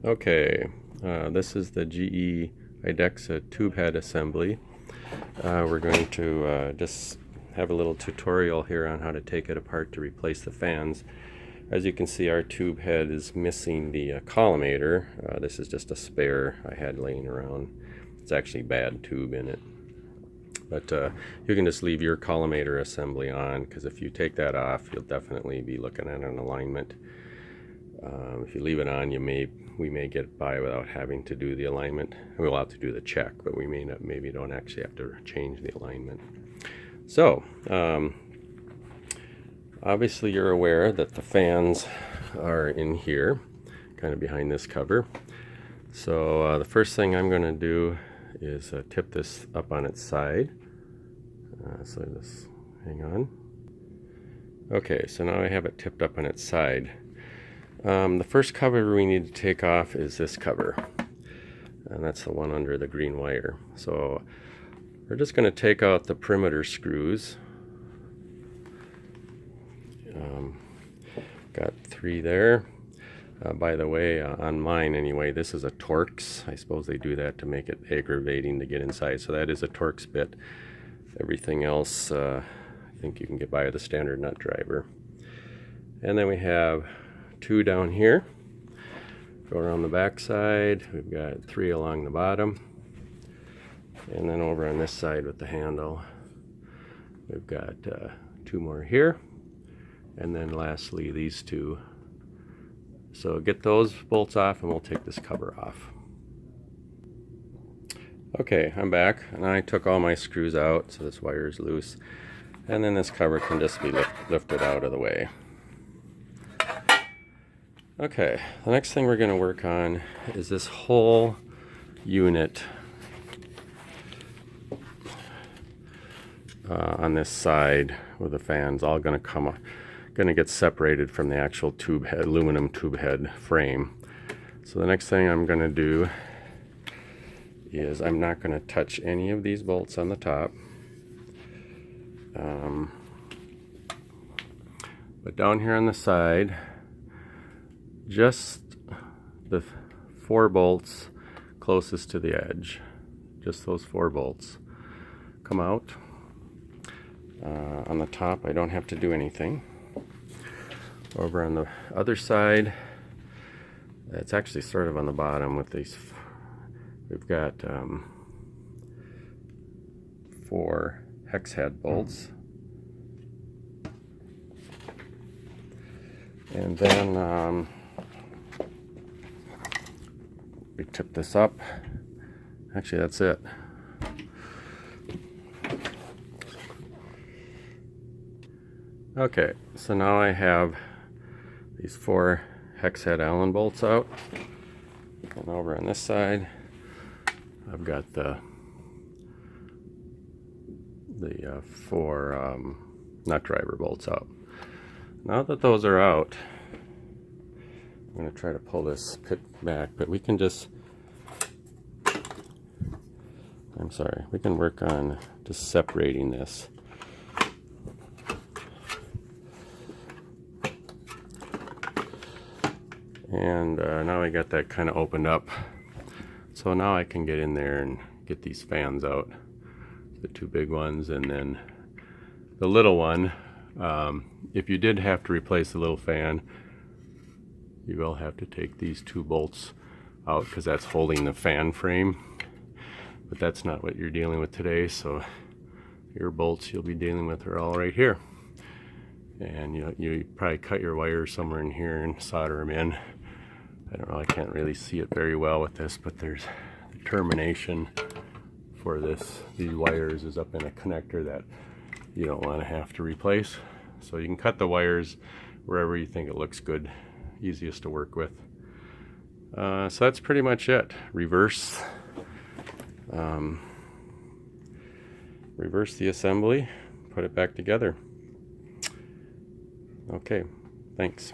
Okay, this is the GE IDEXA tube head assembly. We're going to just have a little tutorial here on how to take it apart to replace the fans. As you can see, our tube head is missing the collimator. This is just a spare I had laying around. It's actually bad tube in it. But you can just leave your collimator assembly on, because if you take that off, you'll definitely be looking at an alignment. If you leave it on, we may get by without having to do the alignment. We'll have to do the check, but we maybe don't actually have to change the alignment. So obviously you're aware that the fans are in here, kind of behind this cover. So the first thing I'm going to do is tip this up on its side. So just hang on. Okay, so now I have it tipped up on its side. The first cover we need to take off is this cover, and that's the one under the green wire. So we're just going to take out the perimeter screws. Got 3 there. By the way, on mine anyway, this is a Torx. I suppose they do that to make it aggravating to get inside. So that is a Torx bit. Everything else, I think you can get by with a standard nut driver. And then we have 2 down here. Go around the back side. We've got 3 along the bottom. And then over on this side with the handle, we've got 2 more here. And then lastly, these 2. So get those bolts off and we'll take this cover off. Okay, I'm back, and I took all my screws out, so this wire is loose. And then this cover can just be lifted out of the way. Okay, the next thing we're going to work on is this whole unit on this side where the fan's all going to get separated from the actual tube head, aluminum tube head frame. So the next thing I'm going to do is I'm not going to touch any of these bolts on the top. But down here on the side, just the 4 bolts closest to the edge, just those 4 bolts come out. On the top, I don't have to do anything. Over on the other side, it's actually sort of on the bottom with these. We've got 4 hex head bolts. And then we tip this up. Actually, that's it. Okay, so now I have these 4 hex head Allen bolts out. And over on this side, I've got the 4 nut driver bolts out. Now that those are out, I'm going to try to pull this pit back, but we can we can work on just separating this. And now I got that kind of opened up. So now I can get in there and get these fans out. The 2 big ones, and then the little one. If you did have to replace the little fan, you will have to take these 2 bolts out, because that's holding the fan frame. But that's not what you're dealing with today, so your bolts you'll be dealing with are all right here. And you probably cut your wires somewhere in here and solder them in. I don't know, I can't really see it very well with this, but there's the termination for these wires is up in a connector that you don't want to have to replace. So you can cut the wires wherever you think it looks good, easiest to work with. So that's pretty much it. Reverse the assembly, put it back together. Okay, thanks.